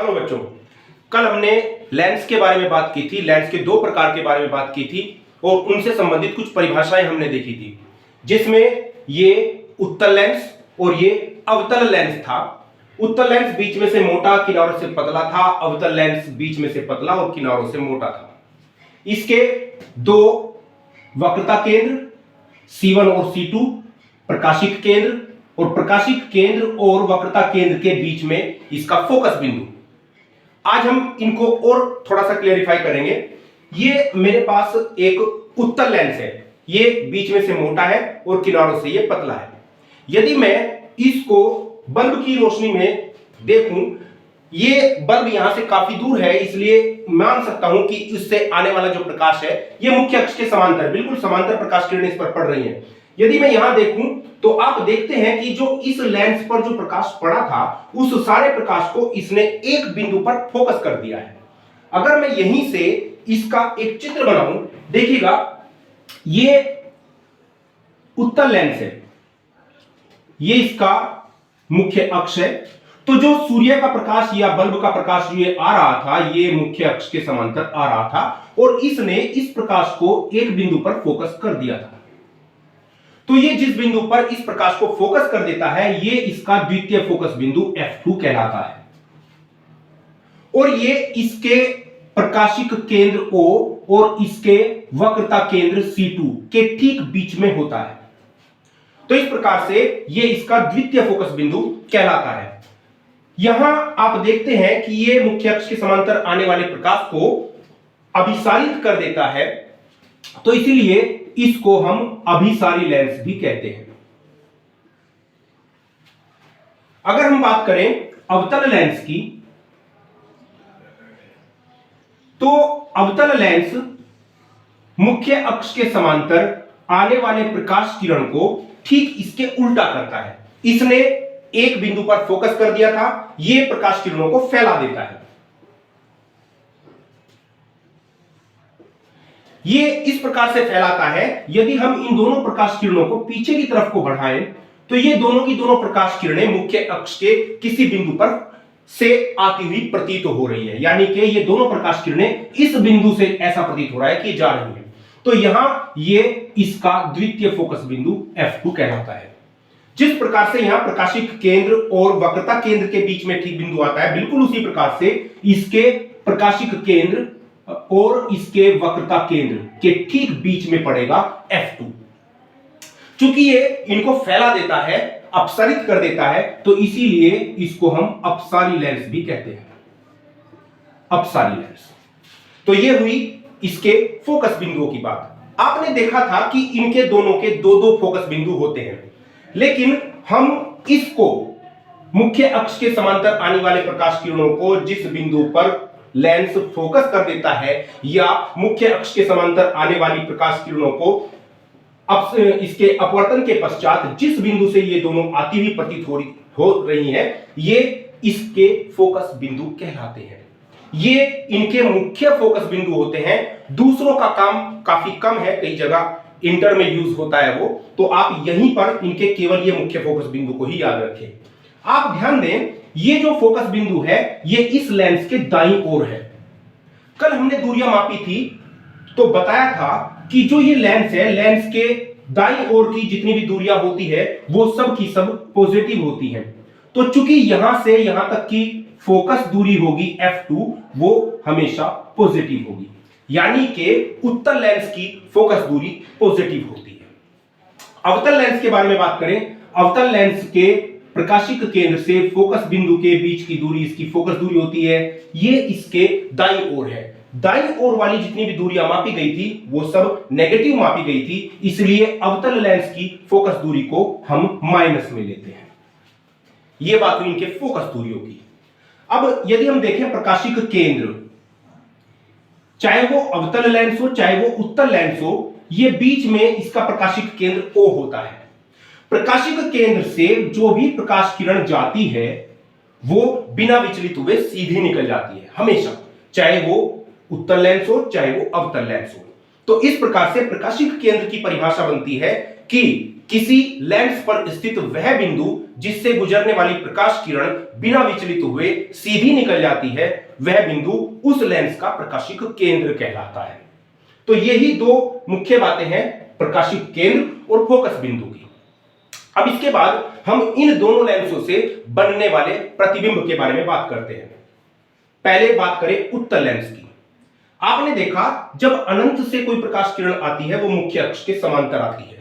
Hello बच्चों, कल हमने लेंस के बारे में बात की थी। लेंस के दो प्रकार के बारे में बात की थी और उनसे संबंधित कुछ परिभाषाएं हमने देखी थी, जिसमें ये उत्तल लेंस और ये अवतल लेंस था। उत्तल लेंस बीच में से मोटा, किनारों से पतला था। अवतल लेंस बीच में से पतला और किनारों से मोटा था। इसके दो वक्रता केंद्र C1 और C2, प्रकाशिक केंद्र और प्रकाशिक केंद्र और वक्रता केंद्र के बीच में इसका फोकस बिंदु। आज हम इनको और थोड़ा सा क्लेरिफाई करेंगे। ये मेरे पास एक उत्तल लेंस है, ये बीच में से मोटा है और किनारों से ये पतला है। यदि मैं इसको बल्ब की रोशनी में देखूं, ये बल्ब यहां से काफी दूर है, इसलिए मान सकता हूं कि इससे आने वाला जो प्रकाश है ये मुख्य अक्ष के समांतर, बिल्कुल समांतर प्रकाश किरणें इस पर पड़ रही हैं। यदि मैं यहां देखूं तो आप देखते हैं कि जो इस लेंस पर जो प्रकाश पड़ा था, उस सारे प्रकाश को इसने एक बिंदु पर फोकस कर दिया है। अगर मैं यहीं से इसका एक चित्र बनाऊं, देखिएगा ये उत्तल लेंस है, ये इसका मुख्य अक्ष है। तो जो सूर्य का प्रकाश या बल्ब का प्रकाश ये आ रहा था, ये मुख्य अक्ष के समांतर आ रहा था और इसने इस प्रकाश को एक बिंदु पर फोकस कर दिया था। तो ये जिस बिंदु पर इस प्रकाश को फोकस कर देता है, ये इसका द्वितीय फोकस बिंदु F2 कहलाता है और ये इसके प्रकाशिक केंद्र O और इसके वक्रता केंद्र C2 के ठीक बीच में होता है। तो इस प्रकार से ये इसका द्वितीय फोकस बिंदु कहलाता है। यहां आप देखते हैं कि ये मुख्य अक्ष के समांतर आने वाले प्रकाश को अभिसारित कर देता है, तो इसीलिए इसको हम अभिसारी लेंस भी कहते हैं। अगर हम बात करें अवतल लेंस की, तो अवतल लेंस मुख्य अक्ष के समांतर आने वाले प्रकाश किरण को ठीक इसके उल्टा करता है। इसने एक बिंदु पर फोकस कर दिया था, यह प्रकाश किरणों को फैला देता है। ये इस प्रकार से फैलाता है। यदि हम इन दोनों प्रकाश किरणों को पीछे की तरफ को बढ़ाएं, तो ये दोनों की दोनों प्रकाश किरणें मुख्य अक्ष के किसी बिंदु पर से आती हुई प्रतीत हो रही है, यानी कि ये दोनों प्रकाश किरणें इस बिंदु से ऐसा प्रतीत हो रहा है कि जा रही है। तो यहां ये इसका द्वितीय फोकस बिंदु F2 कहलाता है। जिस प्रकार से यहां प्रकाशिक केंद्र और वक्रता केंद्र के बीच में ठीक बिंदु आता है, बिल्कुल उसी प्रकार से इसके प्रकाशिक केंद्र और इसके वक्रता केंद्र के ठीक बीच में पड़ेगा F2। चूंकि ये इनको फैला देता है, अपसारित कर देता है, तो इसीलिए इसको हम अपसारी लेंस भी कहते हैं। अपसारी लेंस। तो ये हुई इसके फोकस बिंदुओं की बात। आपने देखा था कि इनके दोनों के दो दो फोकस बिंदु होते हैं, लेकिन हम इसको मुख्य अक्ष के समांतर आने वाले प्रकाश किरणों को जिस बिंदु पर लेंस फोकस कर देता है या मुख्य अक्ष के समांतर आने वाली प्रकाश किरणों को इसके अपवर्तन के पश्चात जिस बिंदु से ये दोनों आती हुई प्रतीत हो रही हैं, ये इसके फोकस बिंदु कहलाते हैं। ये इनके मुख्य फोकस बिंदु होते हैं। दूसरों का काम काफी कम है, कई जगह इंटर में यूज होता है वो, तो आप यहीं पर इनके केवल ये मुख्य फोकस बिंदु को ही याद रखें। आप ध्यान दें, ये जो फोकस बिंदु है ये इस लेंस के दाईं ओर है। कल हमने दूरियां मापी थी तो बताया था कि जो ये लेंस है, लेंस के दाईं ओर की जितनी भी दूरियां होती है वो सब की सब पॉजिटिव होती हैं। तो चूंकि यहां से यहां तक की फोकस दूरी होगी F2, वो हमेशा पॉजिटिव होगी, यानी कि उत्तल लेंस की फोकस दूरी पॉजिटिव होती है। अवतल लेंस के बारे में बात करें, अवतल लेंस के प्रकाशिक केंद्र से फोकस बिंदु के बीच की दूरी इसकी फोकस दूरी होती है, ये इसके दाईं ओर है। दाईं ओर वाली जितनी भी दूरियां मापी गई थी वो सब नेगेटिव मापी गई थी, इसलिए अवतल लेंस की फोकस दूरी को हम माइनस में लेते हैं। ये बात हुई इनके फोकस दूरियों की। अब यदि हम देखें प्रकाशिक केंद्र, चाहे वो अवतल लेंस हो चाहे वो उत्तल लेंस हो, ये बीच में इसका प्रकाशिक केंद्र O होता है। प्रकाशिक केंद्र से जो भी प्रकाश किरण जाती है वो बिना विचलित हुए सीधी निकल जाती है हमेशा, चाहे वो उत्तल लेंस हो चाहे वो अवतल लेंस हो। तो इस प्रकार से प्रकाशिक केंद्र की परिभाषा बनती है कि किसी लेंस पर स्थित वह बिंदु जिससे गुजरने वाली प्रकाश किरण बिना विचलित हुए सीधी निकल जाती है, वह बिंदु उस लेंस का प्रकाशिक केंद्र कहलाता है। तो यही दो मुख्य बातें हैं प्रकाशिक केंद्र और फोकस बिंदु की। अब इसके बाद हम इन दोनों लेंसों से बनने वाले प्रतिबिंब के बारे में बात करते हैं। पहले बात करें उत्तल लेंस की। आपने देखा जब अनंत से कोई प्रकाश किरण आती है वो मुख्य अक्ष के समांतर आती है।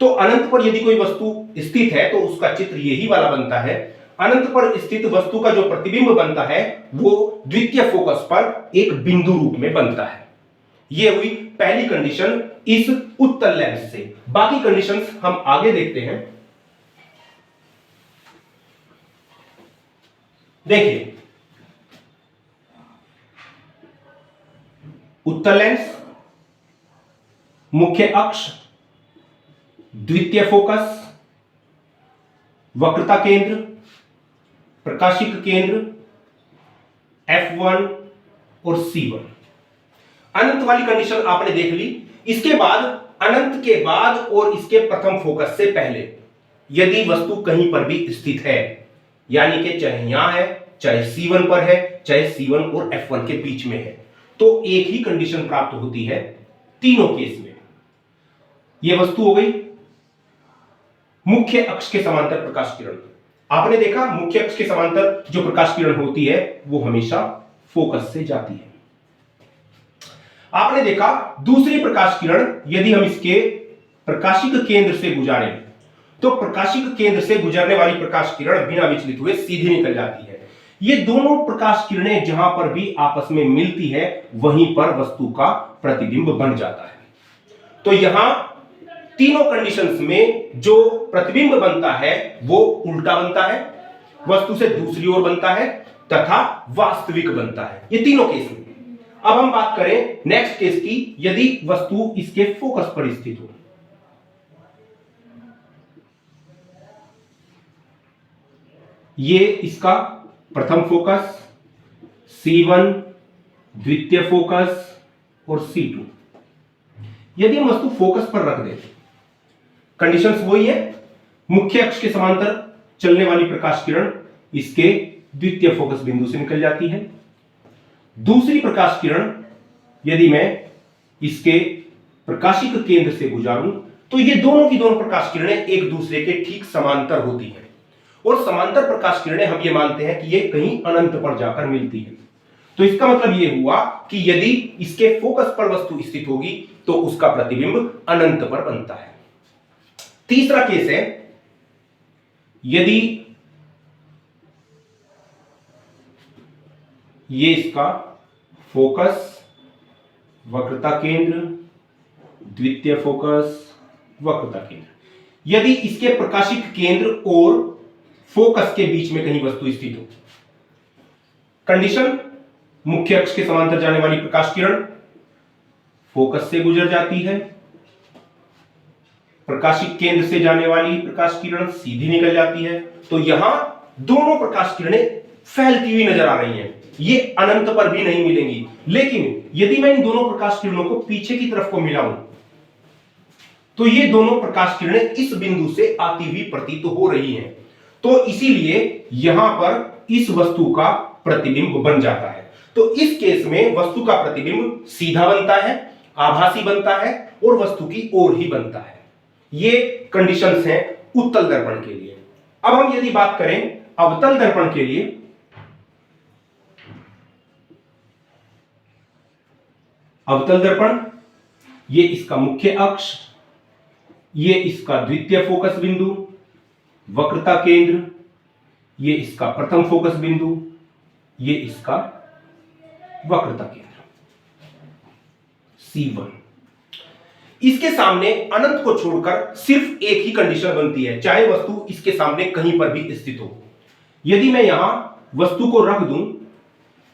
तो अनंत पर यदि कोई वस्तु स्थित है तो उसका चित्र यही वाला बनता है। अनंत पर स्थित वस्तु का जो प्रतिबिंब बनता है वो द्वितीय फोकस पर एक बिंदु रूप में बनता है। यह हुई पहली कंडीशन इस उत्तल लेंस से। बाकी कंडीशंस हम आगे देखते हैं। देखिए, उत्तल लेंस, मुख्य अक्ष, द्वितीय फोकस, वक्रता केंद्र, प्रकाशिक केंद्र F1 और C1। अनंत वाली कंडीशन आपने देख ली। इसके बाद अनंत के बाद और इसके प्रथम फोकस से पहले यदि वस्तु कहीं पर भी स्थित है, यानी कि चाहे यहां है, चाहे C1 पर है, चाहे C1 और F1 के बीच में है, तो एक ही कंडीशन प्राप्त होती है तीनों केस में। यह वस्तु हो गई मुख्य अक्ष के समांतर प्रकाश किरण। आपने देखा मुख्य अक्ष के समांतर जो प्रकाश किरण होती है वो हमेशा फोकस से जाती है। आपने देखा दूसरी प्रकाश किरण यदि हम इसके प्रकाशिक केंद्र से गुजारें तो प्रकाशिक केंद्र से गुजरने वाली प्रकाश किरण बिना विचलित हुए सीधी निकल जाती है। ये दोनों प्रकाश किरणें जहां पर भी आपस में मिलती है वहीं पर वस्तु का प्रतिबिंब बन जाता है। तो यहां तीनों कंडीशंस में जो प्रतिबिंब बनता है वो उल्टा बनता है, वस्तु से दूसरी ओर बनता है तथा वास्तविक बनता है। ये तीनों केस में। अब हम बात करें नेक्स्ट केस की, यदि वस्तु इसके फोकस पर स्थित हो। ये इसका प्रथम फोकस, C1, द्वितीय फोकस और C2। यदि हम वस्तु फोकस पर रख दें, कंडीशंस वही है, मुख्य अक्ष के समांतर चलने वाली प्रकाश किरण इसके द्वितीय फोकस बिंदु से निकल जाती है। दूसरी प्रकाश किरण यदि मैं इसके प्रकाशिक केंद्र से गुजारूं तो ये दोनों की दोनों प्रकाश किरणें एक दूसरे के ठीक समांतर होती हैं। और समांतर प्रकाश किरणें हम ये मानते हैं कि ये कहीं अनंत पर जाकर मिलती है। तो इसका मतलब ये हुआ कि यदि इसके फोकस पर वस्तु स्थित होगी तो उसका प्रतिबिंब अनंत पर बनता है। तीसरा केस है, यदि ये इसका फोकस, वक्रता केंद्र, द्वितीय फोकस, वक्रता केंद्र, यदि इसके प्रकाशिक केंद्र और फोकस के बीच में कहीं वस्तु स्थित हो। कंडीशन, मुख्य अक्ष के समांतर जाने वाली प्रकाश किरण फोकस से गुजर जाती है, प्रकाशिक केंद्र से जाने वाली प्रकाश किरण सीधी निकल जाती है। तो यहां दोनों प्रकाश किरणें फैलती हुई नजर आ रही हैं। ये अनंत पर भी नहीं मिलेंगी। लेकिन यदि मैं इन दोनों प्रकाश किरणों को पीछे की तरफ को मिलाऊं तो ये दोनों प्रकाश किरणें इस बिंदु से आती हुई प्रतीत हो रही हैं। तो इसीलिए यहां पर इस वस्तु का प्रतिबिंब बन जाता है। तो इस केस में वस्तु का प्रतिबिंब सीधा बनता है, आभासी बनता है और वस्तु की ओर ही बनता है। ये कंडीशंस हैं उत्तल दर्पण के लिए। अब हम यदि बात करें अवतल दर्पण के लिए, अवतल दर्पण, ये इसका मुख्य अक्ष, ये इसका द्वितीय फोकस बिंदु, वक्रता केंद्र, ये इसका प्रथम फोकस बिंदु, ये इसका वक्रता केंद्र C1। इसके सामने अनंत को छोड़कर सिर्फ एक ही कंडीशन बनती है, चाहे वस्तु इसके सामने कहीं पर भी स्थित हो। यदि मैं यहां वस्तु को रख दूं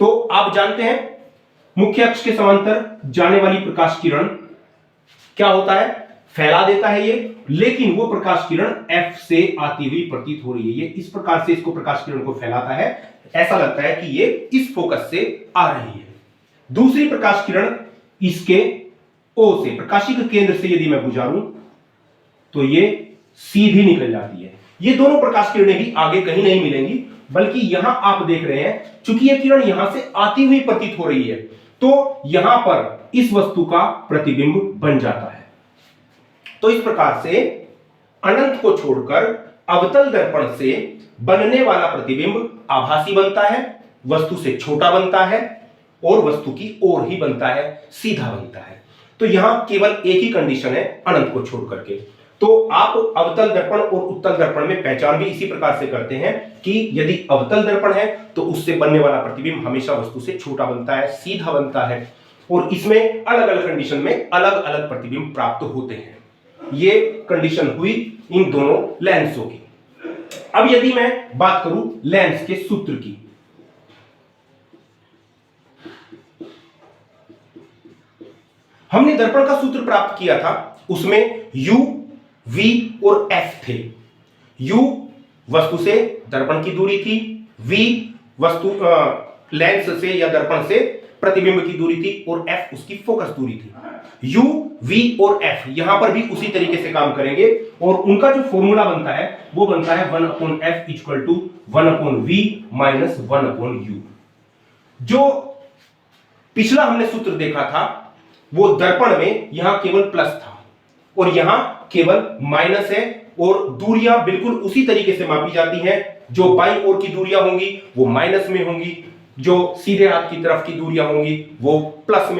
तो आप जानते हैं मुख्य अक्ष के समांतर जाने वाली प्रकाश किरण क्या होता है, फैला देता है ये। लेकिन वो प्रकाश किरण F से आती हुई प्रतीत हो रही है। ये इस प्रकार से इसको प्रकाश किरण को फैलाता है, ऐसा लगता है कि ये इस फोकस से आ रही है। दूसरी प्रकाश किरण इसके O से, प्रकाशिक केंद्र से यदि मैं गुजारूं तो ये सीधी निकल जाती है। ये दोनों प्रकाश किरणें भी आगे कहीं नहीं मिलेंगी, बल्कि यहां आप देख रहे हैं चूंकि ये किरण यहां से आती हुई प्रतीत हो रही है, तो यहां पर इस वस्तु का प्रतिबिंब बन जाता है। तो इस प्रकार से अनंत को छोड़कर अवतल दर्पण से बनने वाला प्रतिबिंब आभासी बनता है, वस्तु से छोटा बनता है और वस्तु की ओर ही बनता है, सीधा बनता है। तो यहां केवल एक ही कंडीशन है अनंत को छोड़ करके। तो आप अवतल दर्पण और उत्तल दर्पण में पहचान भी इसी प्रकार से करते हैं कि यदि अवतल दर्पण है तो उससे बनने वाला प्रतिबिंब हमेशा वस्तु से छोटा बनता है, सीधा बनता है, और इसमें अलग अलग कंडीशन में अलग अलग प्रतिबिंब प्राप्त होते हैं। ये कंडीशन हुई इन दोनों लेंसों की। अब यदि मैं बात करूं लेंस के सूत्र की, हमने दर्पण का सूत्र प्राप्त किया था, उसमें u, v और f थे। u वस्तु से दर्पण की दूरी थी, v वस्तु लेंस से या दर्पण से प्रतिबिंब की दूरी थी, और f उसकी फोकस दूरी थी। u, v और f यहां पर भी उसी तरीके से काम करेंगे, और उनका जो फॉर्मूला बनता है वो बनता है 1/f equal to 1/v minus 1/u। जो पिछला हमने सूत्र देखा था वो दर्पण में यहां केवल प्लस था और यहां केवल माइनस है, और दूरियां बिल्कुल उसी तरीके से मापी जाती हैं। जो बाईं ओर की दूरियां होंगी वो माइनस में होंगी, जो सीधे हाथ की तरफ की दूरियां होंगी वो प्लस में